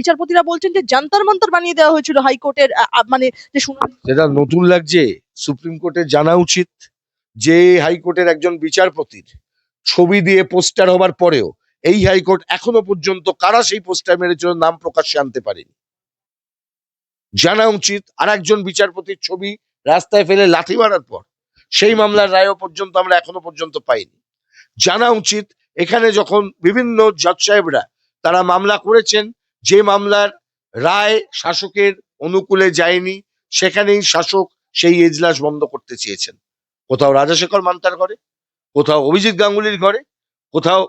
বিচারপতিরা বলছেন যে জান্তার মান্তার বানিয়ে দেওয়া হয়েছিল হাইকোর্টের মানে যে শুনানি। যেটা নতুন লাগছে, সুপ্রিম কোর্টের জানা উচিত যে হাইকোর্টের একজন বিচারপতির ছবি দিয়ে পোস্টার হবার পরেও এই হাইকোর্ট এখনো পর্যন্ত কারা সেই পোস্টার মেরেছিল নাম প্রকাশ্যে আনতে পারেনি। জানা উচিত আর একজন বিচারপতির ছবি রাস্তায় ফেলে লাথি মারার পর সেই মামলার রায়ও পর্যন্ত আমরা এখনো পর্যন্ত পাইনি। জানা উচিত এখানে যখন বিভিন্ন জজ সাহেবরা তারা মামলা করেছেন, যে মামলার রায় শাসকের অনুকূলে যায়নি, সেখানেই শাসক সেই এজলাস বন্ধ করতে চেয়েছেন। কোথাও রাজাশেখর মান্তার ঘরে, কোথাও অভিজিৎ গাঙ্গুলির ঘরে, কোথাও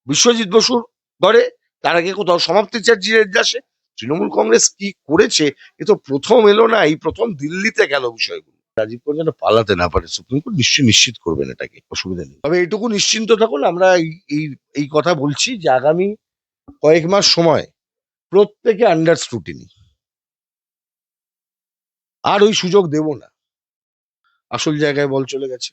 বিশ্বজিৎ বসুর ঘরে, তার আগে কোথাও সমাপ্তি চ্যাটার্জির এজলাসে। তৃণমূল কংগ্রেস কি করেছে এ তো প্রথম এলো না, এই প্রথম দিল্লিতে গেল বিষয়গুলো। রাজীব কুমার যেন পালাতে না পারে, সুপ্রিম কোর্ট নিশ্চয়ই নিশ্চিত করবেন, এটাকে অসুবিধা নেই। তবে এইটুকু নিশ্চিন্ত থাকুন, আমরা এই কথা বলছি যে আগামী কয়েক মাস সময় প্রত্যেকে আন্ডার স্ক্রুটিনি, আর ওই সুযোগ দেব না। আসল জায়গায় বল চলে গেছে,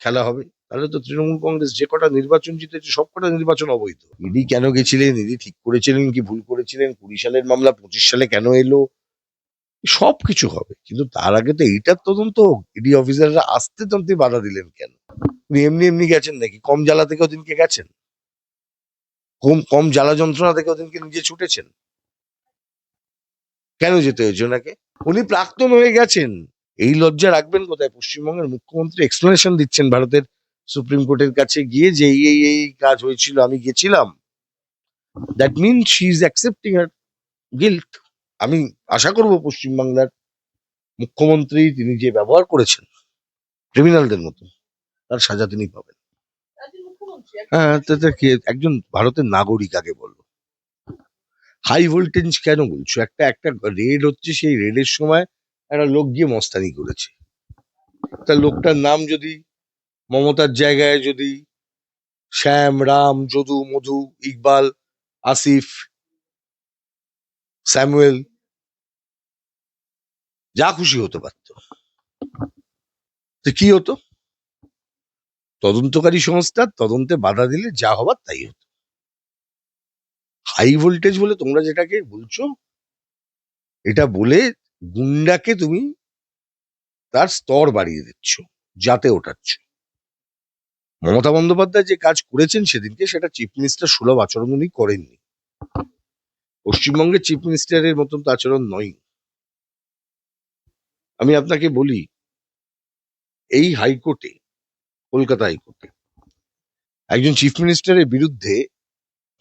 খেলা হবে। তাহলে তো তৃণমূল কংগ্রেস যে কটা নির্বাচন জিতেছে সব কটা নির্বাচন অবৈধ। ইডি কেন গেছিলেন, ইডি ঠিক করেছিলেন কি ভুল করেছিলেন, 20 সালের মামলা 25 সালে কেন এলো, সবকিছু হবে। কিন্তু তার আগে তো এইটার তদন্ত হোক। ইডি অফিসাররা আসতে তন্তে বাধা দিলেন কেন? এমনি এমনি গেছেন নাকি? কম জ্বালা থেকে ওদিনকে গেছেন? কম জ্বালা যন্ত্রণা থেকে ওদিনকে নিজে ছুটেছেন? কেন যেতে হয়েছে ওনাকে? উনি প্রাক্তন হয়ে গেছেন, এই লজ্জা রাখবেন কোথায়? পশ্চিমবঙ্গের মুখ্যমন্ত্রী এক্সপ্লেনেশন দিচ্ছেন ভারতের সুপ্রিম কোর্টের কাছে গিয়ে যে এই কাজ হয়েছিল, আমি গেছিলাম। That mean she is accepting her guilt. আমি আশা করব পশ্চিমবাংলার মুখ্যমন্ত্রী তিনি যে ব্যবহার করেছেন ক্রিমিনালদের মতো, তার সাজা তিনি পাবেন। হ্যাঁ, তাতে কি একজন ভারতের নাগরিক আগে বলো। হাই ভোল্টেজ কেন বলছো? একটা একটা রেড হচ্ছে, সেই রেডের সময় একটা লোক গিয়ে মস্তানি করেছে। তা লোকটার নাম যদি মমতার জায়গায় যদি শ্যাম, রাম, যদু, মধু, ইকবাল, আসিফ, স্যামুয়েল, যা খুশি হতে পারতো, তো কি হতো? তদন্তকারী সংস্থার তদন্তে বাধা দিলে যা হবার তাই হতো। হাই ভোল্টেজ বলে তোমরা যেটাকে বলছো, এটা বলে গুন্ডাকে তুমি তার স্তর বাড়িয়ে দিচ্ছ, যাতে ওঠাচ্ছ। মমতা বন্দ্যোপাধ্যায় যে কাজ করেছেন সেদিনকে, সেটা চিফ মিনিস্টার সুলভ আচরণ উনি করেননি। পশ্চিমবঙ্গের চিফ মিনিস্টারের মতন তো আচরণ নয়। আমি আপনাকে বলি, এই হাইকোর্টে, কলকাতা হাইকোর্টে একজন চিফ মিনিস্টারের বিরুদ্ধে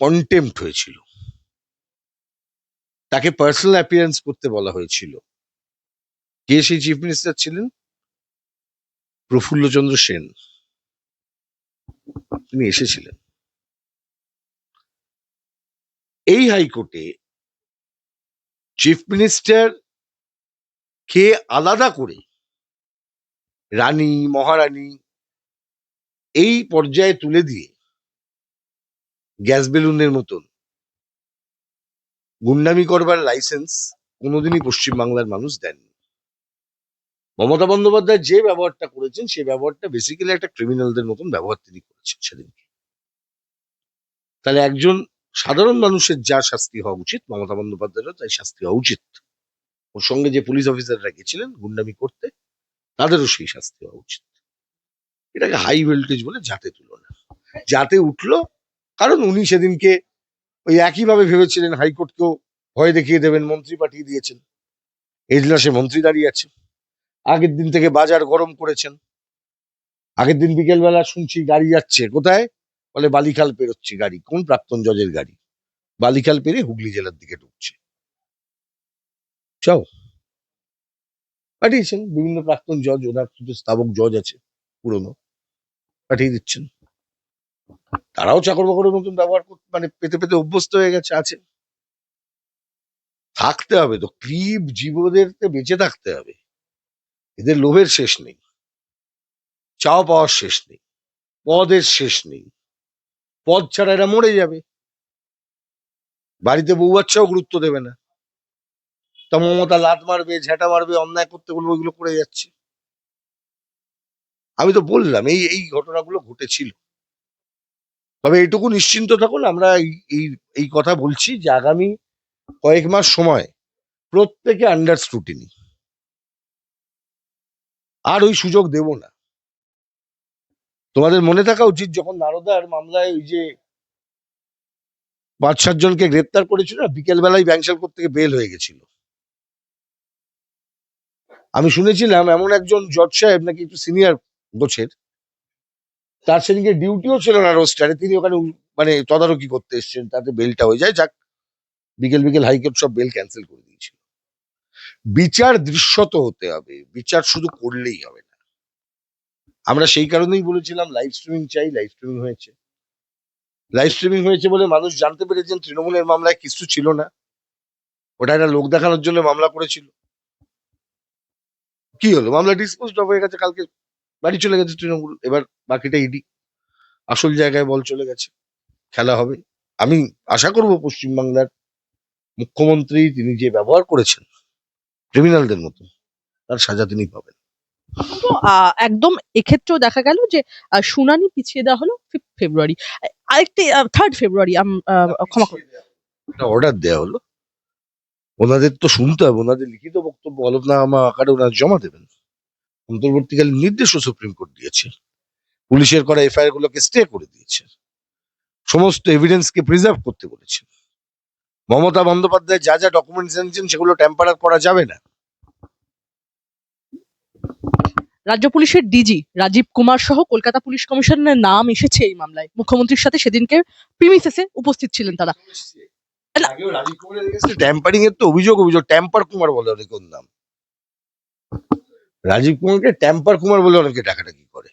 কন্টেম্পট হয়েছিল, তাকে পার্সোনাল অ্যাপিয়ারেন্স করতে বলা হয়েছিল। কে সেই চিফ মিনিস্টার ছিলেন? প্রফুল্লচন্দ্র সেন। তিনি এসেছিলেন। এই হাইকোর্টে চিফ মিনিস্টার কে আলাদা করে রানী, মহারানী এই পর্যায়ে তুলে দিয়ে গ্যাস বেলুনের মতন গুন্ডামি করবার লাইসেন্স কোনোদিনই পশ্চিমবাংলার মানুষ দেননি। মমতা বন্দ্যোপাধ্যায় যে ব্যবহারটা করেছেন, সেই ব্যবহারটা বেসিক্যালি একটা ক্রিমিনালদের মতন ব্যবহার তিনি করেছেন সেদিনকে। তাহলে একজন সাধারণ মানুষের যা শাস্তি হওয়া উচিত, মমতা বন্দ্যোপাধ্যায়েরও তাই শাস্তি হওয়া উচিত। ওর সঙ্গে যে পুলিশ অফিসাররা গেছিলেন গুন্ডামি করতে, তাদেরও সেই শাস্তি হওয়া উচিত। এটাকে হাই ভোল্টেজ বলে যাতে তুলো না। যাতে উঠলো কারণ উনি সেদিনকে ওই একইভাবে ভেবেছিলেন হাইকোর্টকেও ভয় দেখিয়ে দেবেন, মন্ত্রী পাঠিয়ে দিয়েছেন, এজলাসে মন্ত্রী দাঁড়িয়ে আছে। আগের দিন থেকে বাজার গরম করেছেন। আগের দিন বিকেলবেলা শুনছি গাড়ি যাচ্ছে কোথায়, বলে বালিখাল পেরোচ্ছে গাড়ি। কোন প্রাক্তন জজের গাড়ি? বালিখাল পেরে হুগলি জেলার দিকে ঢুকছে। চাও পাঠিয়েছেন বিভিন্ন প্রাক্তন জজ, ওনার কিছু স্থাবক জজ আছে পুরনো, পাঠিয়ে দিচ্ছেন। তারাও চাকর বাকরের মতন ব্যবহার করতে, মানে পেতে পেতে অভ্যস্ত হয়ে গেছে, আছে। থাকতে হবে তো, ক্লিব জীবদের বেঁচে থাকতে হবে। এদের লোভের শেষ নেই, চাও পাওয়ার শেষ নেই, পদের শেষ নেই। পদ ছাড়া এরা মরে যাবে। বাড়িতে বউ বাচ্চাও গুরুত্ব দেবে না। তা মমতা লাত মারবে, ঝেঁটা মারবে, অন্যায় করতে বলবো, ওইগুলো করে যাচ্ছে। আমি তো বললাম এই ঘটনাগুলো ঘটেছিল। তবে এইটুকু নিশ্চিন্ত থাকুন, আমরা এই কথা বলছি যে আগামী কয়েক মাস সময়, প্রত্যেকে আন্ডার স্ক্রুটিনি। আর ওই সুযোগ দেব না। তোমাদের মনে থাকা উচিত, যখন নারদার মামলায় ওই যে 5-7 জনকে গ্রেপ্তার করেছিল না, বিকেল বেলায় ব্যাংশালকোট থেকে বেল হয়ে গেছিল। আমি শুনেছিলাম এমন একজন জজ সাহেব নাকি একটু সিনিয়র গোছের, তার সেদিকে ডিউটিও ছিল না রোস্টারে, তিনি ওখানে মানে তদারকি করতে এসেছেন, তাতে বেলটা হয়ে যায়। যাক, বিকেল বিকেল হাইকোর্ট সব বেল ক্যান্সেল করে দিয়েছিল। বিচার দৃশ্যত হতে হবে, বিচার শুধু করলেই হবে না। আমরা সেই কারণেই বলেছিলাম লাইভ স্ট্রিমিং চাই, লাইভ স্ট্রিমিং হয়েছে। লাইভ স্ট্রিমিং হয়েছে বলে মানুষ জানতে পেরেছেন তৃণমূলের মামলায় কিছু ছিল না, ওটা একটা লোক দেখানোর জন্য মামলা করেছিল। কি হলো, মামলা ডিসপোজড হয়ে গেছে, কালকে বাড়ি চলে গেছে তৃণমূল। এবার বাকিটা ইডি, আসল জায়গায় বল চলে গেছে, খেলা হবে। আমি আশা করব পশ্চিমবাংলার মুখ্যমন্ত্রী, তিনি যে ব্যবহার করেছেন ক্রিমিনালদের মতো, তার সাজা তিনি পাবেন। তো একদম এক্ষেত্রেও দেখা গেল যে শুনানি পিছিয়ে দেওয়া হলো 5th ফেব্রুয়ারি, আরেকটি 3rd ফেব্রুয়ারি। ক্ষমা করুন, একটা অর্ডার দেওয়া হলো, ওনাদের তো শুনতে হবে, ওনাদের লিখিত বক্তব্য হলফনামা আকারে ওনারা জমা দেবেন। অন্তর্বর্তীকালীন নির্দেশও সুপ্রিম কোর্ট দিয়েছে, পুলিশের করা এফআইআর গুলোকে স্টে করে দিয়েছে, সমস্ত এভিডেন্সকে প্রিজার্ভ করতে বলেছে। মমতা বন্দ্যোপাধ্যায় যা যা ডকুমেন্টস এনেছেন সেগুলো ট্যাম্পারার করা যাবে না। রাজ্য পুলিশের ডিজি রাজীব কুমার সহ কলকাতা পুলিশ কমিশনের নাম এসেছে এই মামলায়। মুখ্যমন্ত্রীর সাথে সেদিনকে প্রিমিসেসে উপস্থিত ছিলেন তারা। আগেও রাজীব কুমারের এগেইনস্টে ট্যাম্পারিং এর তো অভিযোগ, ট্যাম্পার কুমার বলে অনেক ওর নাম। রাজীব কুমারকে ট্যাম্পার কুমার বলে অনেকে ডাকাডাকি করে,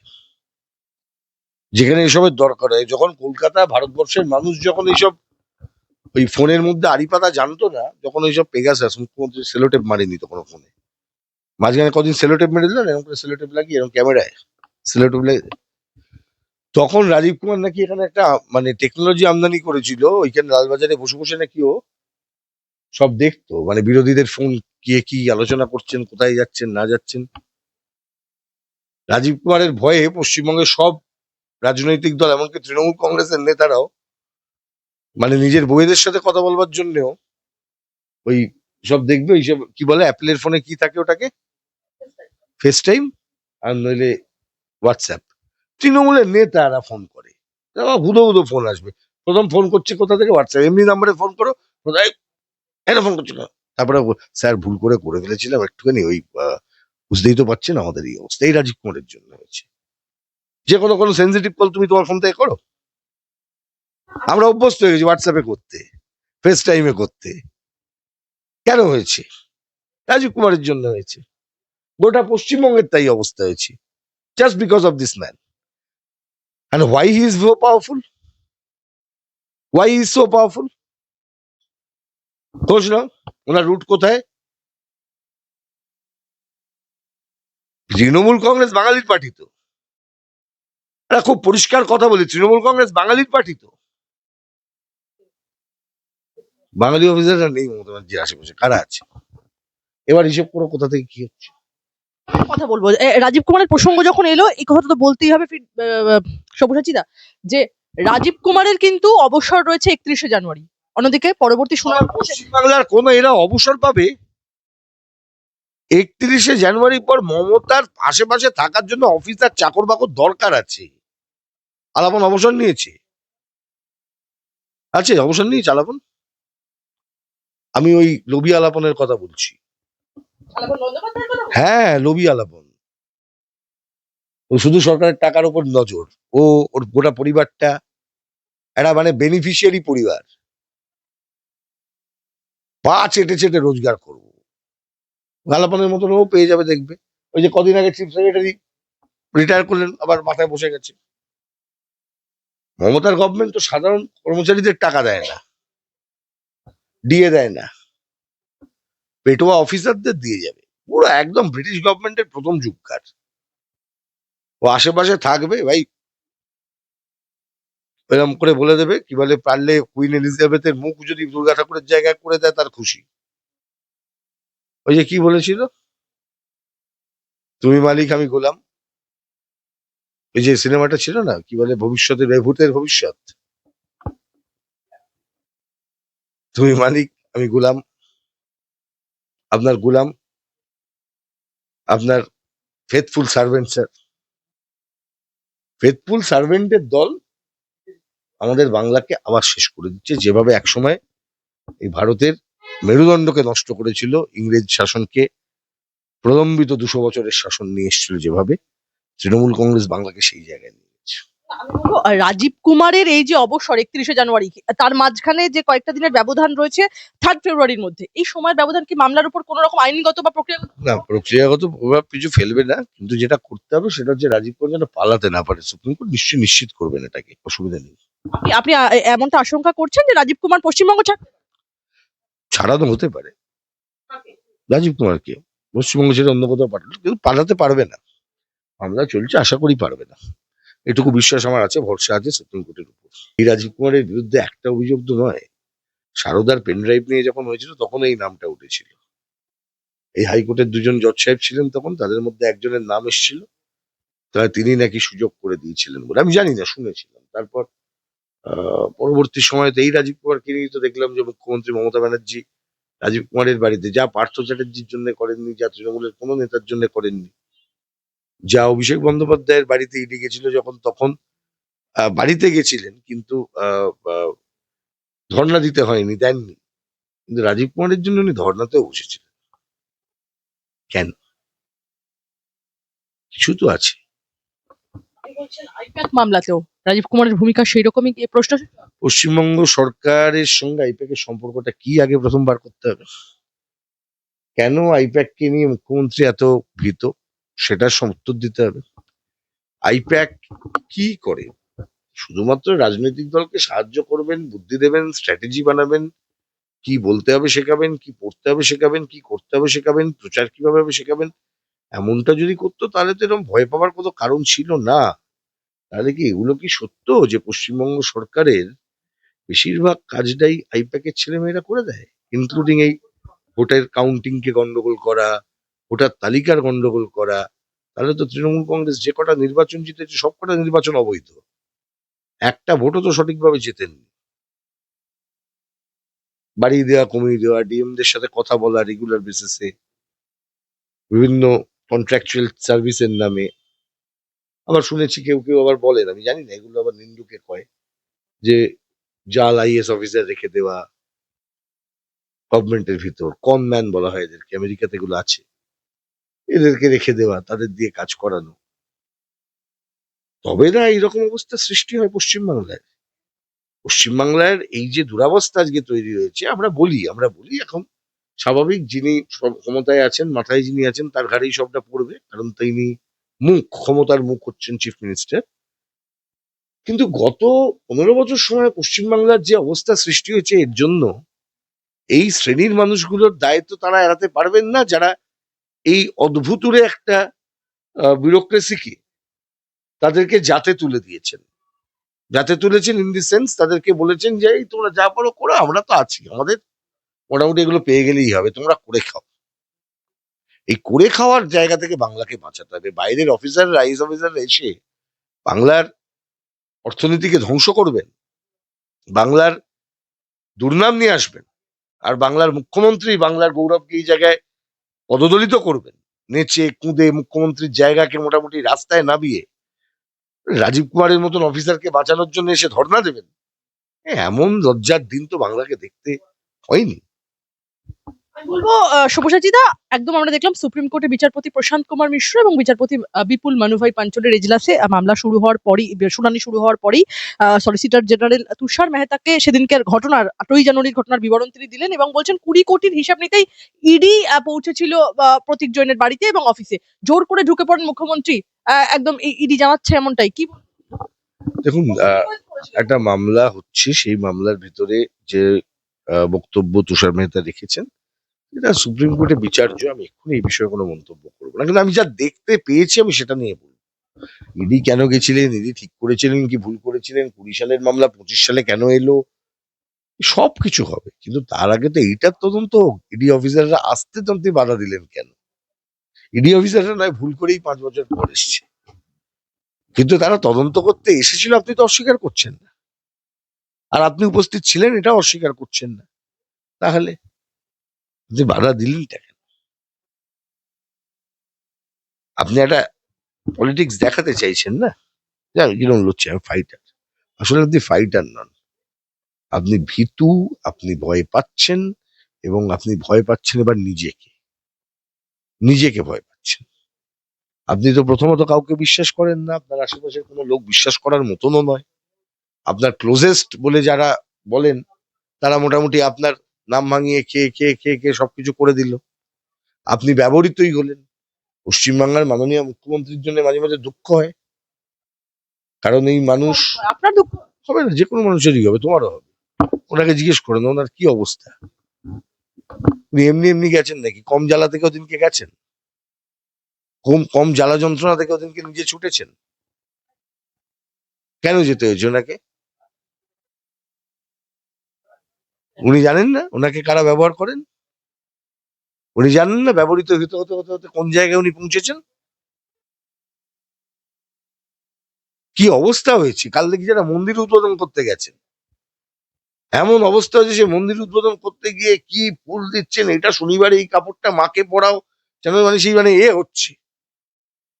যেখানে এসবের দরকার হয়। যখন কলকাতা, ভারতবর্ষের মানুষ যখন এইসব ওই ফোনের মধ্যে আড়ি পাতা জানতো না, যখন ওইসব পেগাসাস, মুখ্যমন্ত্রী সেলোটেপ মারেনি তো কোনো ফোনে, মাঝখানে কদিন সেলোটেপ মেরে দিলেন, এরকম করে সেলোটেপ লাগিয়ে এরকম ক্যামেরায় সেলোটেপ লাগিয়ে, তখন রাজীব কুমার নাকি এখানে একটা মানে টেকনোলজি আমদানি করেছিল, ওইখানে লালবাজারে বসে বসে নাকি ও সব দেখতো, মানে বিরোধীদের ফোন, কে কি আলোচনা করছেন, কোথায় যাচ্ছেন না যাচ্ছেন। রাজীব কুমারের ভয়ে পশ্চিমবঙ্গের সব রাজনৈতিক দল, এমনকি তৃণমূল কংগ্রেসের নেতারাও, মানে নিজের বউয়েদের সাথে কথা বলবার জন্যও ওই সব দেখবে, ওই সব কি বলে অ্যাপেলের ফোনে কি থাকে ওটাকে, ফেস টাইম, আর নইলে হোয়াটসঅ্যাপ। তৃণমূলের নেতারা ফোন করে, ভুদো ভুদো ফোন আসবে, প্রথম ফোন করছে কোথা থেকে, হোয়াটসঅ্যাপ, এমনি নাম্বারে ফোন করো, কোথায় এটা ফোন করছিল, তারপরে স্যার ভুল করে ফেলেছিলাম একটুখানি, ওই বুঝতেই তো পারছেন আমাদের এই অবস্থা, এই রাজীব কুমারের জন্য হয়েছে। যে কোনো সেন্সিটিভ কল তুমি তোমার ফোন থেকে করো, আমরা অভ্যস্ত হয়ে গেছি হোয়াটসঅ্যাপে করতে, ফেস টাইমে করতে। কেন হয়েছে? রাজীব কুমারের জন্য হয়েছে। গোটা পশ্চিমবঙ্গের তাই অবস্থা হয়েছে, just because of this man. And why he is so powerful, why is so powerful, খোঁজ নাও, ওনার রুট কোথায়। তৃণমূল কংগ্রেস বাঙালির পার্টি তো, এরা খুব পরিষ্কার কথা বলি, তৃণমূল কংগ্রেস বাঙালির পার্টি তো। বাঙালি অফিসাররা নেই মমতা ব্যানার্জির আশেপাশে, কারা আছে? এবার হিসেব করো কোথা থেকে কি হচ্ছে। কথা বলবো, রাজীব কুমারের প্রসঙ্গ যখন এলো, এই কথা তো বলতেই হবে সব্যসাচীদা, যে রাজীব কুমারের কিন্তু অবসর রয়েছে 31শে জানুয়ারি। অন্যদিকে পরবর্তী শুনানি পশ্চিমবাংলার কোন এরা অবসর পাবে 31শে জানুয়ারি পর? মমতার আশেপাশে থাকার জন্য অফিসার চাকর বাকর দরকার আছে। আলাপন অবসর নিয়েছে, অবসর নিয়েছে আলাপন। আমি ওই লবি আলাপনের কথা বলছি। হ্যাঁ, লবি আলাপন। ও শুধু সরকারের টাকার উপর নজর, ও ওর গোটা পরিবারটা একটা মানে বেনিফিশিয়ারি পরিবার, পা চেটে চেটে রোজগার করবো। আলাপনের মতন ও পেয়ে যাবে, দেখবে। ওই যে কদিন আগে চিফ সেক্রেটারি রিটায়ার করলেন, আবার মাথায় বসে গেছে। মমতার গভর্নমেন্ট তো সাধারণ কর্মচারীদের টাকা দেয় না, দিয়ে দেয় না, পেটোয়া অফিসারদের দিয়ে যাবে। পুরো একদম ব্রিটিশ গভর্নমেন্টের প্রথম যুগকার। ও আশেপাশে থাকবে ভাই, এরকম করে বলে দেবে, কি বলে, পারলে কুইন এলিজাবেথের মুখ যদি দুর্গা ঠাকুরের জায়গায় করে দেয় তার খুশি। ওই যে কি বলেছিল, তুমি মালিক আমি গোলাম, ওই যে সিনেমাটা ছিল না, কি বলে, ভবিষ্যতের ভূতের ভবিষ্যৎ, তুমি মালিক আমি গোলাম, আপনার গোলাম, আপনার ফেথফুল সার্ভেন্ট স্যার। ফেথফুল সার্ভেন্টের দল আমাদের বাংলাকে আবার শেষ করে দিচ্ছে, যেভাবে একসময় এই ভারতের মেরুদণ্ডকে নষ্ট করেছিল, ইংরেজ শাসনকে প্রলম্বিত 200 বছরের শাসন নিয়ে এসেছিল, যেভাবে তৃণমূল কংগ্রেস বাংলাকে সেই জায়গায় নিয়ে গেছে। আমি বলবো রাজীব কুমারের এই যে অবসর 31শে জানুয়ারি, তার মাঝখানে যে কয়েকটা দিনের ব্যবধান রয়েছে 3 ফেব্রুয়ারির মধ্যে, এই সময়ের ব্যবধান কি মামলার উপর কোনো রকম আইনগত বা প্রক্রিয়াগত? না, প্রক্রিয়াগত প্রভাব কিছু ফেলবে না, কিন্তু যেটা করতে হবে সেটা হচ্ছে রাজীব কুমার যেন পালাতে না পারে। সুপ্রিম কোর্ট নিশ্চয়ই নিশ্চিত করবেন, এটাকে অসুবিধা নেই। আপনি আপনি এমনটা আশঙ্কা করছেন যে রাজীব কুমার পশ্চিমবঙ্গ ছাড়ানো হতে পারে রাজীব কুমারকে, পশ্চিমবঙ্গ ছেড়ে অন্য কোথাও পাঠানো, কিন্তু পালাতে পারবে না। মামলা চলছে, আশা করি পারবে না। এটুকু বিশ্বাস আমার আছে, ভরসা আছে সুপ্রিম কোর্টের উপর। এই রাজীব কুমারের বিরুদ্ধে একটা অভিযোগ তো নয়, সারদার পেনড্রাইভ নিয়ে যখন হয়েছিল তখন এই নামটা উঠেছিল। এই হাইকোর্টের দুজন জজ সাহেব ছিলেন তখন, তাদের মধ্যে একজনের নাম এসেছিল, তাহলে তিনি নাকি সুযোগ করে দিয়েছিলেন বলে আমি জানি না, শুনেছিলাম। তারপর পরবর্তী সময়ে তো এই রাজীব কুমারকে নিয়ে তো দেখলাম যে মুখ্যমন্ত্রী মমতা ব্যানার্জি রাজীব কুমারের বাড়িতে যা পার্থ চ্যাটার্জির জন্য করেননি, যা তৃণমূলের কোনো নেতার জন্য করেননি, যা অভিষেক বন্দ্যোপাধ্যায়ের বাড়িতে ইডি গেছিল যখন, তখন বাড়িতে গেছিলেন কিন্তু ধর্ণা দিতে হয়নি, দেননি, কিন্তু রাজীব কুমারের জন্য উনি ধর্ণাতেও বসেছিলেন। কেন? কিছু তো আছে। আইপ্যাক মামলাতেও রাজীব কুমারের ভূমিকা সেই রকমই কি প্রশ্ন? পশ্চিমবঙ্গ সরকারের সঙ্গে আইপ্যাকের সম্পর্কটা কি আগে প্রথমবার করতে হবে। কেন আইপ্যাককে নিয়ে মুখ্যমন্ত্রী এত ভীত, সেটার উত্তর দিতে হবে। আইপ্যাক কি করে? শুধুমাত্র রাজনৈতিক দলকে সাহায্য করবেন, বুদ্ধি দেবেন, স্ট্র্যাটেজি বানাবেন, কি বলতে হবে শেখাবেন, কি পড়তে হবে শেখাবেন, কি করতে হবে শেখাবেন, প্রচার কিভাবে হবে শেখাবেন। এমনটা যদি করতো তাহলে তো এরকম ভয় পাওয়ার কোনো কারণ ছিল না। তাহলে কি এগুলো কি সত্য যে পশ্চিমবঙ্গ সরকারের বেশিরভাগ কাজটাই আইপ্যাকের ছেলেমেয়েরা করে দেয়, ইনক্লুডিং এই ভোটের কাউন্টিং কে গন্ডগোল করা, ভোটার তালিকার গন্ডগোল করা? তাহলে তো তৃণমূল কংগ্রেস যে কটা নির্বাচন জিতেছে সব কটা নির্বাচন অবৈধ, একটা ভোটও তো সঠিকভাবে জেতেননি। বাড়িয়ে দেওয়া, কমিয়ে দেওয়া, ডিএমদের সাথে কথা বলা রেগুলার বেসিসে, বিভিন্ন কন্ট্রাকচুয়াল সার্ভিসের নামে। আবার শুনেছি কেউ কেউ আবার বলেন, আমি জানি না, এগুলো আবার নিন্দুকে কয়, যে জাল আইএস অফিসার রেখে দেওয়া গভর্নমেন্টের ভিতর, কনম্যান বলা হয় এদেরকে, আমেরিকাতে এগুলো আছে, এদেরকে রেখে দেওয়া, তাদের দিয়ে কাজ করানো। তবে না এইরকম অবস্থা সৃষ্টি হয় পশ্চিমবাংলায়। পশ্চিমবাংলার এই যে দুরবস্থা আজকে তৈরি হয়েছে, আমরা বলি এখন স্বাভাবিক, যিনি ক্ষমতায় আছেন, মাথায় যিনি আছেন, তার ঘাড়েই সবটা পড়বে, কারণ তিনি ক্ষমতার মুখ হচ্ছেন চিফ মিনিস্টার। কিন্তু গত 15 বছর সময় পশ্চিমবাংলার যে অবস্থা সৃষ্টি হয়েছে, এর জন্য এই শ্রেণীর মানুষগুলোর দায়িত্ব তারা এড়াতে পারবেন না, যারা এই অদ্ভুতুরে একটা ব্যুরোক্রেসিকে তাদেরকে যাতে তুলে দিয়েছেন। যাতে তুলেছেন ইন দি সেন্স, তাদেরকে বলেছেন যে এই তোমরা যা পারো করো, আমরা তো আছি, আমাদের মোটামুটি এগুলো পেয়ে গেলেই হবে, তোমরা করে খাও। এই করে খাওয়ার জায়গা থেকে বাংলাকে বাঁচাতে হবে। বাইরের অফিসার, আইএস অফিসার এসে বাংলার অর্থনীতিকে ধ্বংস করবেন, বাংলার দুর্নাম নিয়ে আসবেন, আর বাংলার মুখ্যমন্ত্রী বাংলার গৌরবকে এই জায়গায় পদদলিত করবেন, নেচে কুঁদে মুখ্যমন্ত্রীর জায়গাকে মোটামুটি রাস্তায় নামিয়ে রাজীব কুমারের মতন অফিসারকে বাঁচানোর জন্য এসে ধর্ণা দেবেন। এমন লজ্জার দিন তো বাংলাকে দেখতে হয়নি। আমি বলবো সব্যসাচীদা, একদম আমরা দেখলাম সুপ্রিম কোর্টের বিচারপতি প্রশান্ত কুমার মিশ্র এবং বিচারপতি বিপুল মানুভাই পাঞ্চলের এজলাসে মামলা শুরু হওয়ার পরই, শুনানি শুরু হওয়ার পরই সলিসিটর জেনারেল তুষার মেহতাকে সেদিনকার ঘটনার 8ই জানুয়ারির ঘটনার বিবরণ তিনি দিলেন এবং বলছেন 20 কোটির হিসাব নিতেই ইডি পৌঁছেছিল প্রতীক জৈনের বাড়িতে এবং অফিসে, জোর করে ঢুকে পড়েন মুখ্যমন্ত্রী, একদম ইডি জানাচ্ছে এমনটাই। কি দেখুন, একটা মামলা হচ্ছে, সেই মামলার ভিতরে যে বক্তব্য তুষার মেহতা রেখেছেন, এটা সুপ্রিম কোর্টে বিচার্য। আমি এক্ষুনি এই বিষয়ে কোনো মন্তব্য করবো না, কিন্তু আমি যা দেখতে পেয়েছি আমি সেটা নিয়ে বলবো। ইডি কেন গেছিলেন, ইডি ঠিক করেছিলেন কি ভুল করেছিলেন, 20 সালের মামলা 25 সালে কেন এলো, সবকিছু হবে, কিন্তু তার আগে তো এইটার তদন্ত হোক। ইডি অফিসাররা আসতে তন্তে বাধা দিলেন কেন? ইডি অফিসাররা নয় ভুল করেই 5 বছর পর এসছে, কিন্তু তারা তদন্ত করতে এসেছিল, আপনি তো অস্বীকার করছেন না, আর আপনি উপস্থিত ছিলেন, এটা অস্বীকার করছেন না। তাহলে আপনি বাধা দিলেনটা কেন? আপনি একটা পলিটিক্স দেখাতে চাইছেন না, কিরম লড়ছে আমি ফাইটার। আসলে আপনি ফাইটার নন, আপনি ভীতু, আপনি ভয় পাচ্ছেন, এবং আপনি ভয় পাচ্ছেন এবার নিজেকে, নিজেকে ভয় পাচ্ছেন। আপনি তো প্রথমত কাউকে বিশ্বাস করেন না, আপনার আশেপাশের কোনো লোক বিশ্বাস করার মতনও নয়। আপনার ক্লোজেস্ট বলে যারা বলেন, তারা মোটামুটি আপনার নাম ভাঙিয়ে খেয়ে খেয়ে খেয়ে খেয়ে সবকিছু করে দিল। আপনি ব্যবহৃতই হলেন। পশ্চিমবাংলার মাননীয় মুখ্যমন্ত্রীর জন্য মাঝে মাঝে দুঃখ হয়, কারণ এই মানুষ, আপনার দুঃখ? হবে না, যে কোনো মানুষেরই হবে, তোমারও হবে। ওনাকে জিজ্ঞেস করেন ওনার কি অবস্থা। উনি এমনি এমনি গেছেন নাকি? কম জ্বালা থেকে ওদিনকে গেছেন? কম কম জ্বালা যন্ত্রণা থেকে ওদিনকে নিজে ছুটেছেন? কেন যেতে হয়েছে ওনাকে? উনি জানেন না ওনাকে কারা ব্যবহার করেন? উনি জানেন না ব্যবহৃত হতে হতে হতে হতে কোন জায়গায় উনি পৌঁছেছেন? কি অবস্থা হয়েছে? কাল দেখি যারা মন্দির উদ্বোধন করতে গেছেন, এমন অবস্থা হয়েছে, সে মন্দির উদ্বোধন করতে গিয়ে কি ফুল দিচ্ছেন, এটা শনিবারে এই কাপড়টা মাকে পরাও, যেন মানে সেই মানে হচ্ছে,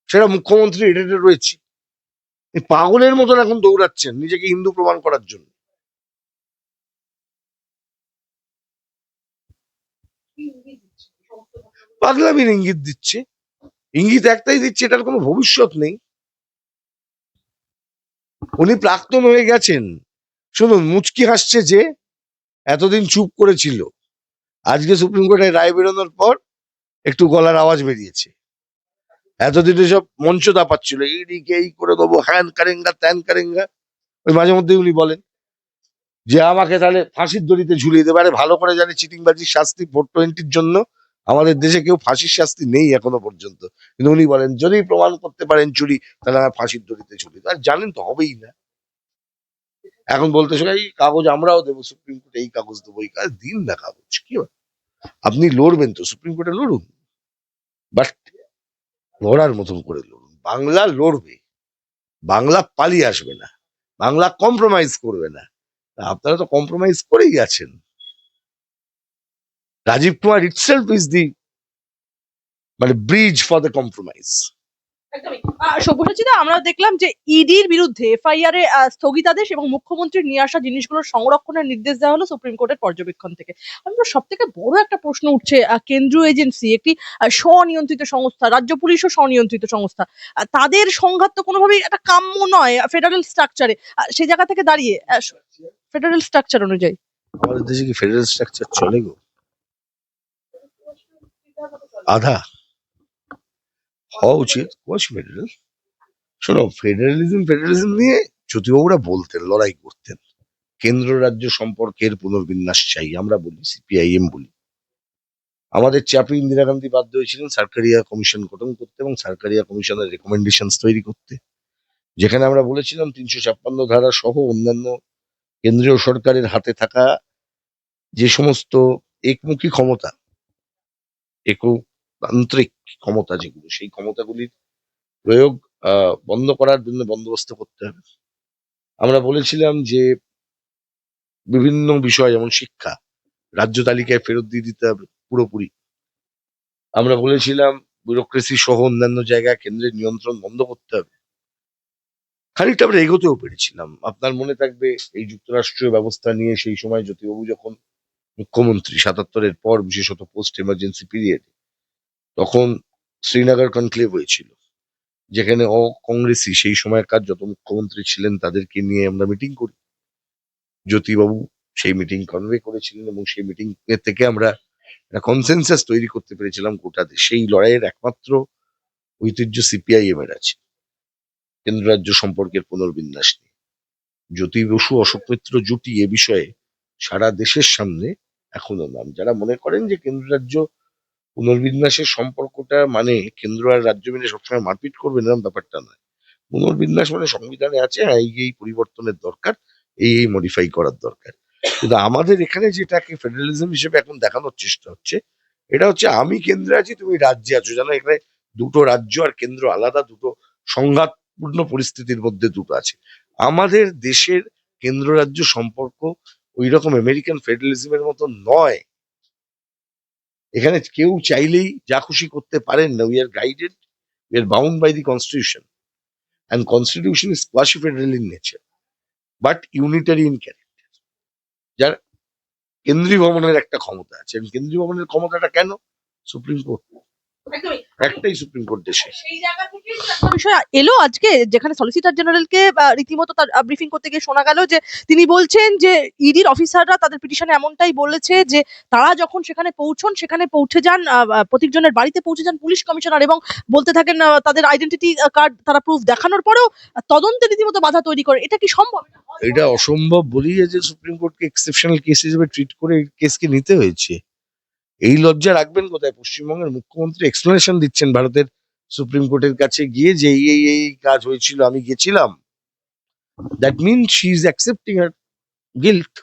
সেটা মুখ্যমন্ত্রী এটা রয়েছে। এই পাগলের মতন এখন দৌড়াচ্ছেন নিজেকে হিন্দু প্রমাণ করার জন্য। পাগলামির ইঙ্গিত দিচ্ছে, ইঙ্গিত একটাই দিচ্ছে, এটার কোনো ভবিষ্যৎ নেই। উনি প্রাক্তন হয়ে গেছেন। শুনুন, মুচকি হাসছে যে এতদিন চুপ করেছিল, আজকে সুপ্রিম কোর্টের রায় বেরোনোর পর একটু গলার আওয়াজ বেরিয়েছে। এতদিন সব মঞ্চ দাপাচ্ছিল, এইদিকে এই করে দেবো, হ্যান কারেঙ্গা ত্যান কারেঙ্গা। ওই মাঝে মধ্যে উনি বলেন যে আমাকে তাহলে ফাঁসির দড়িতে ঝুলিয়ে দেবে। আরে ভালো করে জানি চিটিংবাজির শাস্তি 420-র জন্য আমাদের দেশে কেউ ফাঁসির শাস্তি নেই এখনো পর্যন্ত, কিন্তু উনি বলেন যদি প্রমাণ করতে পারেন চুরি, তাহলে আমার ফাঁসির দড়িতে ঝুলিয়ে দেবে। আর জানেন তো হবেই না। এখন বলতে শোনা এই কাগজ আমরাও দেবো সুপ্রিম কোর্টে, এই কাগজ দেবো, এই কাজ দিন না কাগজ কি হয়? আপনি লড়বেন তো সুপ্রিম কোর্টে লড়ুন, বাট লড়ার মতন করে লড়ুন। বাংলা লড়বে, বাংলা পালিয়ে আসবে না, বাংলা কম্প্রোমাইজ করবে না। তা আপনারা তো কম্প্রোমাইজ করেই আছেন। Rajiv Kumar itself is the মানে ব্রিজ ফর দ্য কম্প্রোমাইজ। একদমই। সব্যসাচী দা, আমরা দেখলাম যে ইডির বিরুদ্ধে এফআইআর এ স্থগিতাদেশ এবং মুখ্যমন্ত্রীর নিয়ে আসা জিনিসগুলোর সংরক্ষণের নির্দেশ দেওয়া হলো সুপ্রিম কোর্টের পর্যবেক্ষণ থেকে। আমরা সব থেকে বড় একটা প্রশ্ন উঠছে, কেন্দ্রীয় এজেন্সি, একটি স্বনিয়ন্ত্রিত সংস্থা, রাজ্য পুলিশও স্বনিয়ন্ত্রিত সংস্থা, তাদের সংঘাত তো কোনোভাবেই একটা কাম্য নয় ফেডারেল স্ট্রাকচারে। সেই জায়গা থেকে দাঁড়িয়ে ফেডারেল স্ট্রাকচার অনুযায়ী আমাদের দেশে কি ফেডারেল স্ট্রাকচার চলে গো? আধা হওয়া উচিত, কোচ ফেডারেল। শোনো, ফেডারেলিজম নিয়ে জ্যোতিবাবুরা বলতেন, লড়াই করতেন। কেন্দ্র রাজ্য সম্পর্কের পুনর্বিন্যাস চাই, আমরা বলি, সিপিআইএম বলি। আমাদের চাপে ইন্দিরা গান্ধী বাধ্য হয়েছিলেন সরকারিয়া কমিশন গঠন করতে এবং সরকারিয়া কমিশনের রেকমেন্ডেশন তৈরি করতে, যেখানে আমরা বলেছিলাম 356 ধারা সহ অন্যান্য কেন্দ্রীয় সরকারের হাতে থাকা যে সমস্ত একমুখী ক্ষমতা, একতান্ত্রিক ক্ষমতা যেগুলো, সেই ক্ষমতাগুলির প্রয়োগ বন্ধ করার জন্য বন্দোবস্ত করতে হবে। আমরা বলেছিলাম যে বিভিন্ন বিষয় যেমন শিক্ষা, রাজ্য তালিকায় ফেরত দিয়ে দিতে হবে পুরোপুরি। আমরা বলেছিলাম ব্যুরোক্রেসি সহ অন্যান্য জায়গায় কেন্দ্রের নিয়ন্ত্রণ বন্ধ করতে হবে। খানিকটা আমরা এগোতেও পেরেছিলাম। আপনার মনে থাকবে এই যুক্তরাষ্ট্রীয় ব্যবস্থা নিয়ে সেই সময় জ্যোতিবাবু যখন মুখ্যমন্ত্রী 77-এর পর, বিশেষত পোস্ট এমার্জেন্সি পিরিয়ড, তখন শ্রীনগর কনক্লেভ হয়েছিল, যেখানে কংগ্রেসি সেই সময়কার যত মুখ্যমন্ত্রী ছিলেন তাদেরকে নিয়ে আমরা মিটিং করি। জ্যোতিবাবু সেই মিটিং কনভে করেছিলেন এবং সেই মিটিং থেকে আমরা একটা কনসেনসাস তৈরি করতে পেরেছিলাম গোটা দেশে। সেই লড়াইয়ের একমাত্র ঐতিহ্য সিপিআইএম এর আছে, কেন্দ্র রাজ্য সম্পর্কের পুনর্বিন্যাস নিয়ে। জ্যোতি বসু অশোক মিত্র জুটি এ বিষয়ে সারা দেশের সামনে এখনো নাম। যারা মনে করেন যে কেন্দ্র রাজ্য পুনর্বিন্যাসের সম্পর্কটা মানে কেন্দ্র আর রাজ্য মিলে সবসময় মারপিট করবে, এরকম ব্যাপারটা নয়। পুনর্বিন্যাস মানে সংবিধানে আছে, হ্যাঁ, এই পরিবর্তনের দরকার, এই মডিফাই করার দরকার। কিন্তু আমাদের এখানে যেটাকে ফেডারেলিজম হিসেবে এখন দেখানোর চেষ্টা হচ্ছে, এটা হচ্ছে আমি কেন্দ্রে আছি, তুমি রাজ্যে আছো। যেন এখানে দুটো রাজ্য আর কেন্দ্র আলাদা, দুটো সংঘাতপূর্ণ পরিস্থিতির মধ্যে দুটো আছে। আমাদের দেশের কেন্দ্র রাজ্য সম্পর্ক ওই রকম আমেরিকান ফেডারেলিজমের মতো নয়। এখানে কেউ চাইলেই যা খুশি করতে পারেন না। We are guided, we are bound by the constitution, and constitution is quasi federal in nature but unitary in character. যার কেন্দ্রীয় ভবনের একটা ক্ষমতা আছে, এবং কেন্দ্রীয় ভবনের ক্ষমতাটা কেন? সুপ্রিম কোর্ট, একদমই। একটাই সুপ্রিম কোর্ট দেশে। সেই জায়গা থেকে একটা বিষয় এলো আজকে, যেখানে সলিসিটর জেনারেলকে রীতিমতো তার ব্রিফিং করতে গিয়ে শোনা গেল যে তিনি বলছেন যে ইডির অফিসাররা তাদের পিটিশনে এমনটাই বলেছে যে তারা যখন সেখানে পৌঁছন, সেখানে পৌঁছে যান প্রত্যেকজনের বাড়িতে পৌঁছে যান পুলিশ কমিশনার, এবং বলতে থাকেন তাদের আইডেন্টিটি কার্ড তারা প্রুফ দেখানোর পরেও তদন্তে রীতিমতো বাধা তৈরি করে। এটা কি সম্ভব? এটা অসম্ভব বলেই যে সুপ্রিম কোর্টকে এক্সেপশনাল কেস হিসেবে ট্রিট করে এই কেসকে নিতে হয়েছে। এই লজ্জা রাখবেন কোথায়? পশ্চিমবঙ্গের মুখ্যমন্ত্রী এক্সপ্লেনেশন দিচ্ছেন ভারতের সুপ্রিম কোর্টের কাছে গিয়ে যে এই কাজ হয়েছিল, আমি গেছিলাম। That mean she is accepting her guilt.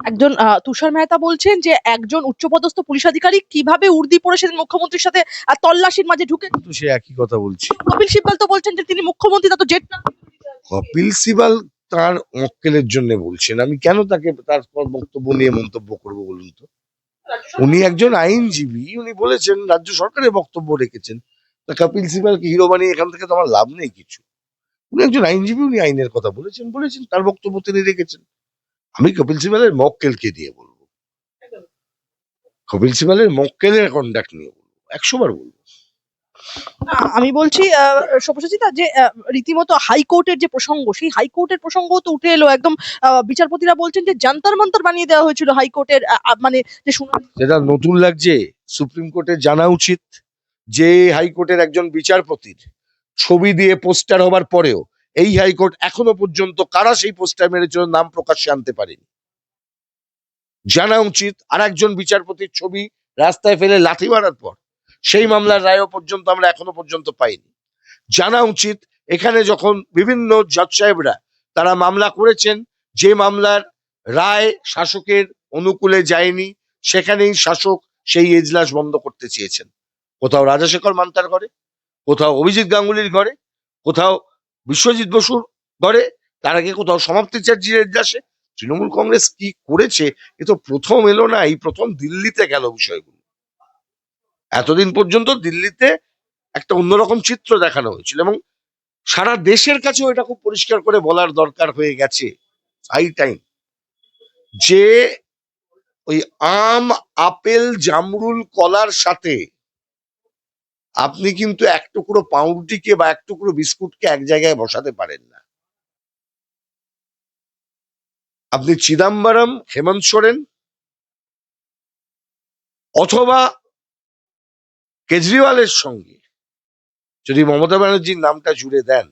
একজন তুষার মেহতা বলছেন যে একজন উচ্চপদস্থ পুলিশ আধিকারিক কিভাবে উর্দি পরে সেদিন মুখ্যমন্ত্রীর সাথে তল্লাশির মাঝে ঢুকে। তো সে একই কথা বলছি। কপিল সিব্বল তো বলছেন যে তিনি মুখ্যমন্ত্রী, তা তো জেট না। কপিল সিবাল তার মক্কেলের জন্য বলছেন, আমি কেন তাকে তার বক্তব্য নিয়ে মন্তব্য করব বলুন তো? উনি একজন আইনজীবী, উনি বলেছেন, রাজ্য সরকারের বক্তব্য রেখেছেন। তা কপিল সিবালকে হিরো বানিয়ে এখান থেকে তো আমার লাভ নেই কিছু। উনি একজন আইনজীবী, উনি আইনের কথা বলেছেন, তার বক্তব্য তিনি রেখেছেন। আমি কপিল সিবালের মক্কেলকে দিয়ে বলবো, কপিল সিবালের মক্কেলের কন্ডাক্ট নিয়ে বলবো, 100 বার বলবো। আমি বলছি সব্যসাচীদা যে রীতিমতো হাইকোর্টের যে প্রসঙ্গ, সেই হাইকোর্টের প্রসঙ্গ তো উঠে এলো একদম। বিচারপতিরা বলছেন যে জান্তার মান্তার বানিয়ে দেওয়া হয়েছিল হাইকোর্টের মানে যে শুনানি। যেটা নতুন লাগছে, সুপ্রিম কোর্টের জানা উচিত যে হাইকোর্টের একজন বিচারপতির ছবি দিয়ে পোস্টার হবার পরেও এই হাইকোর্ট এখনো পর্যন্ত কারা সেই পোস্টার মেরেছিল নাম প্রকাশ্যে আনতে পারেনি। জানা উচিত আর একজন বিচারপতির ছবি রাস্তায় ফেলে লাথি মারার পর সেই মামলার রায়ও পর্যন্ত আমরা এখনো পর্যন্ত পাইনি। জানা উচিত এখানে যখন বিভিন্ন জজ সাহেবরা তারা মামলা করেছেন, যে মামলার রায় শাসকের অনুকূলে যায়নি, সেখানেই শাসক সেই এজলাস বন্ধ করতে চেয়েছেন। কোথাও রাজাশেখর মান্তার ঘরে, কোথাও অভিজিৎ গাঙ্গুলির ঘরে, কোথাও বিশ্বজিৎ বসুর ঘরে, তার আগে কোথাও সমাপ্তি চ্যাটার্জির এজলাসে। তৃণমূল কংগ্রেস কি করেছে এ তো প্রথম এলো না, এই প্রথম দিল্লিতে গেল বিষয়গুলো। এতদিন পর্যন্ত দিল্লিতে একটা অন্যরকম চিত্র দেখানো হয়েছিল, এবং সারা দেশের কাছেও এটা খুব পরিষ্কার করে বলার দরকার হয়ে গেছে, হাই টাইম, যে ওই আম, আপেল, জামরুল, কলার সাথে আপনি কিন্তু এক টুকরো পাউরুটিকে বা এক টুকরো বিস্কুটকে এক জায়গায় বসাতে পারেন না। আপনি চিদাম্বরম, হেমন্ত সোরেন অথবা কেজরিওয়ালের সঙ্গে যদি মমতা ব্যানার্জির নামটা জুড়ে দেন,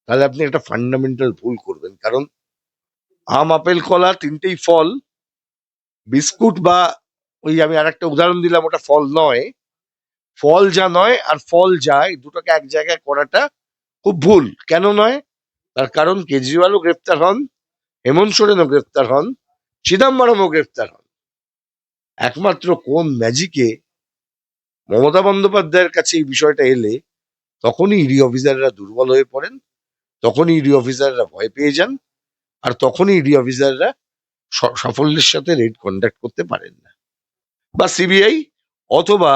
তাহলে আপনি একটা ফান্ডামেন্টাল ভুল করবেন। কারণ আম, আপেল, কলা তিনটেই ফল। বিস্কুট বা ওই আমি আর একটা উদাহরণ দিলাম, ওটা ফল নয়। ফল যা নয় আর ফল যা, এই দুটোকে এক জায়গায় করাটা খুব ভুল। কেন নয়? তার কারণ কেজরিওয়ালও গ্রেপ্তার হন, হেমন্ত সোরেনও গ্রেপ্তার হন, চিদাম্বরমও গ্রেপ্তার হন। একমাত্র কোন ম্যাজিকে মমতা বন্দ্যোপাধ্যায়ের কাছে এই বিষয়টা এলে তখনই ইডি অফিসাররা দুর্বল হয়ে পড়েন, তখনই ইডি অফিসাররা ভয় পেয়ে যান, আর তখনই ইডি অফিসাররা সাফল্যের সাথে রেড কন্ডাক্ট করতে পারেন না। বা সিবিআই অথবা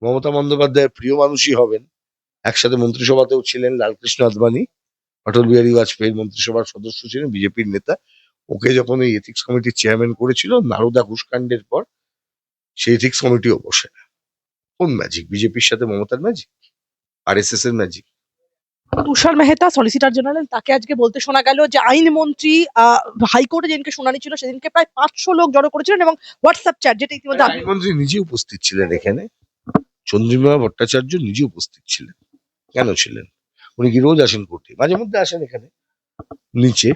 মমতা বন্দ্যোপাধ্যায়ের প্রিয় মানুষই হবেন, একসাথে মন্ত্রিসভাতেও ছিলেন লালকৃষ্ণ আদবানি, অটল বিহারী বাজপেয়ীর মন্ত্রিসভার সদস্য ছিলেন, বিজেপির নেতা। ওকে যখন এই এথিক্স কমিটির চেয়ারম্যান করেছিল নারদা ঘুষকাণ্ডের পর, সেই এথিক্স কমিটিও বসে না। কোন ম্যাজিক? বিজেপির সাথে মমতার ম্যাজিক, আরএসএস এর ম্যাজিক? তুষার মেহতা সলিসিটর জেনারেল, তাকে আজকে বলতে শোনা গেল যে আইনমন্ত্রী হাইকোর্টে যেদিনকে শুনানি ছিল সেদিনকে প্রায় 500 লোক জড়ো করেছিলেন, এবং হোয়াটসঅ্যাপ চ্যাট, যেটা ইতিমধ্যে আপনি। আইনমন্ত্রী নিজে উপস্থিত ছিলেন এখানে, চন্দ্রিমা ভট্টাচার্য নিজে উপস্থিত ছিলেন। কেন ছিলেন? উনি কি রোজ আসেন কোর্টে? মাঝে মধ্যে আসেন এখানে নিচে,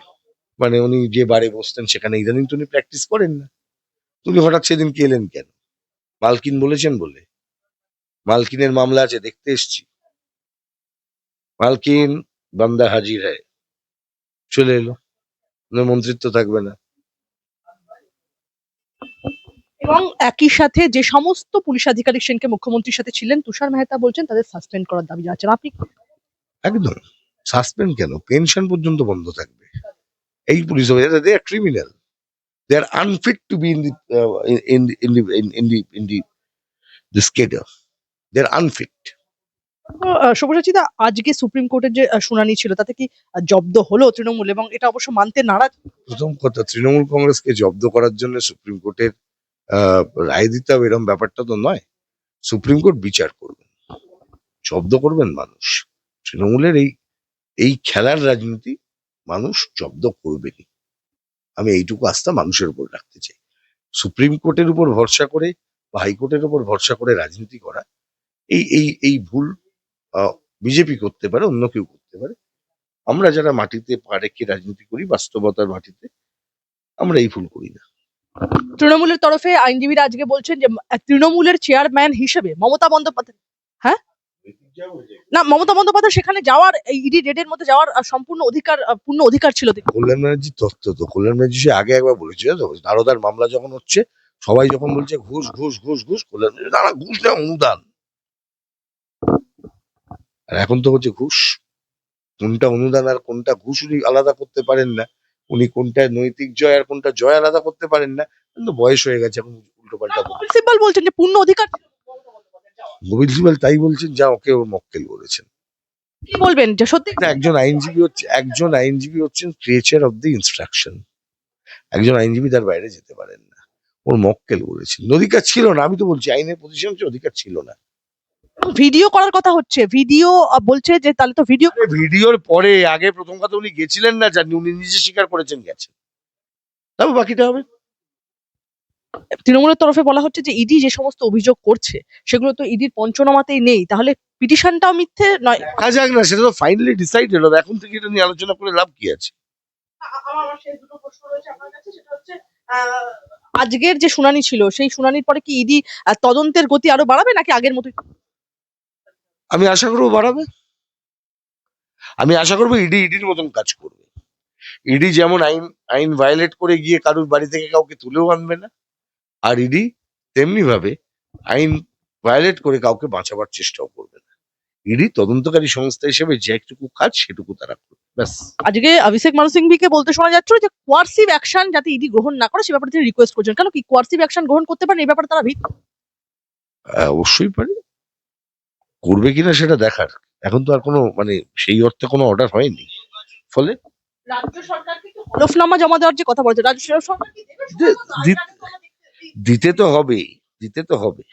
মানে উনি যে বারে বসতেন সেখানে। ইদানিং তো উনি প্র্যাকটিস করেন না। উনি হঠাৎ সেদিন এলেন কেন? মালকিন বলেছেন বলে? মালকিনের মামলা আছে, দেখতে এসছি। মালকিন বান্দা হাজির হয়, চলে এলো, ওনার মন্ত্রিত্ব থাকবে না। এবং একই সাথে যে সমস্ত পুলিশ আধিকারিক সেনকে মুখ্যমন্ত্রীর সাথে ছিলেন, তুষার মেহতা বলছেন তাদের সাসপেন্ড করার দাবি জানাচ্ছেন। আপনি একদম। সাসপেন্ড কেন, পেনশন পর্যন্ত বন্ধ থাকবে। এই police officer they are criminal, They are unfit to be in the this cadre. They are unfit. সব্যসাচীদা, আজকে সুপ্রিম কোর্টের যে শুনানি ছিল তাতে কি জব্দ হলো তৃণমূল, এবং এটা অবশ্য মানতে নারাজ? প্রথম কথা, তৃণমূল কংগ্রেসকে জব্দ করার জন্য সুপ্রিম কোর্টের রায় দিতে হবে এরকম ব্যাপারটা তো নয়। সুপ্রিম কোর্ট বিচার করবেন, জব্দ করবেন মানুষ। তৃণমূলের এই খেলার রাজনীতি মানুষ জব্দ করবেনই। আমি এইটুকু আস্থা মানুষের উপর রাখতে চাই। সুপ্রিম কোর্টের উপর ভরসা করে বা হাইকোর্টের উপর ভরসা করে রাজনীতি করা, এই ভুল বিজেপি করতে পারে, অন্য কেউ করতে পারে। আমরা যারা মাটিতে পা রেখে রাজনীতি করি, বাস্তবতার মাটিতে, আমরা এই ভুল করি না। তৃণমূলের তরফে আইনজীবীরা আজকে বলছেন যে তৃণমূলের চেয়ারম্যান হিসেবে মমতা বন্দ্যোপাধ্যায়, না মমতা বন্দ্যোপাধ্যায় সেখানে যাওয়ার, ইডি রেডের মধ্যে যাওয়ার পূর্ণ অধিকার ছিল। কল্যাণ ব্যানার্জির তত্ত্ব তো, কল্যাণ ব্যানার্জি সে আগে একবার বলেছে, নারদার মামলা যখন হচ্ছে সবাই যখন বলছে ঘুষ ঘুষ ঘুষ ঘুষ, কল্যাণ ব্যানার্জি না ঘুষ না অনুদান, আর এখন তো হচ্ছে ঘুষ। কোনটা অনুদান আর কোনটা ঘুষ উনি আলাদা করতে পারেন না। উনি কোনটা নৈতিক জয় আর কোনটা জয় আলাদা করতে পারেন না। কিন্তু বয়স হয়ে গেছে, এখন উল্টো পাল্টা সিম্পল বলছেন যে পূর্ণ অধিকার। গোবিন্দ সিবাল তাই বলছেন, যা ওকে ওর মক্কেল বলেছেন। কি বলবেন যে সত্যি একজন আইনজীবী হচ্ছেন ক্রিয়েচার অফ দি ইনস্ট্রাকশন। একজন আইনজীবী তার বাইরে যেতে পারেন না। ওর মক্কেল বলেছেন, অধিকার ছিল না। আমি তো বলছি আইনের পজিশন অধিকার ছিল না। ভিডিও করার কথা হচ্ছে, ভিডিও বলছে যে তাহলে তো ভিডিওর পরে, আগে প্রথম কথা উনি গেছিলেন না, জানি উনি নিজে স্বীকার করেছেন গেছেন, তবে বাকিটা হবে। তৃণমূলের তরফে বলা হচ্ছে যে ইডি যে সমস্ত অভিযোগ করছে সেগুলো তো ইডির পঞ্চনামাতেই নেই, তাহলে পিটিশনটাও মিথ্যে নয়? দেখা যাক না, সেটা তো ফাইনালি ডিসাইডেড হবে। এখন থেকে এটা নিয়ে আলোচনা করে লাভ কি আছে? আমার সেই দুটো প্রশ্ন রয়েছে আপনার কাছে, সেটা হচ্ছে আজকের যে শুনানি ছিল সেই শুনানির পরে কি ইডি তদন্তের গতি আরো বাড়াবে নাকি আগের মতোই? আমি আশা করবো বাড়াবে। আমি আশা করবো ইডির মতন কাজ করবে। ইডি যেমন আইন ভায়োলেট করে গিয়ে কারুর বাড়ি থেকে কাউকে তুলেও আনবে না, আর ইডি তেমনি ভাবে আইন ভায়োলেট করে কাউকে বাঁচাবার চেষ্টাও করবে না। ইডি তদন্তকারী সংস্থা হিসেবে যেটুকু কাজ সেটুকু তারা করবে, ব্যাস। আজকে অভিষেক মানু সিংভিকে বলতে শোনা যাচ্ছিল যে কোয়ার্সিভ অ্যাকশন যাতে ইডি গ্রহণ না করে সে ব্যাপারে তিনি রিকোয়েস্ট করছেন। কেন কি কোয়ার্সিভ অ্যাকশন গ্রহণ করতে পারেন, এই ব্যাপারে তারা অবশ্যই পারে, করবে কিনা সেটা দেখার। এখন তো আর কোনো সেই অর্থে কোনো অর্ডার হয়নি, ফলে রাজ্য সরকারকে হলফনামা জমা দেওয়ার যে কথা বলছে, রাজ্য সরকার কি দেবে? দিতে তো হবে, দিতে তো হবে।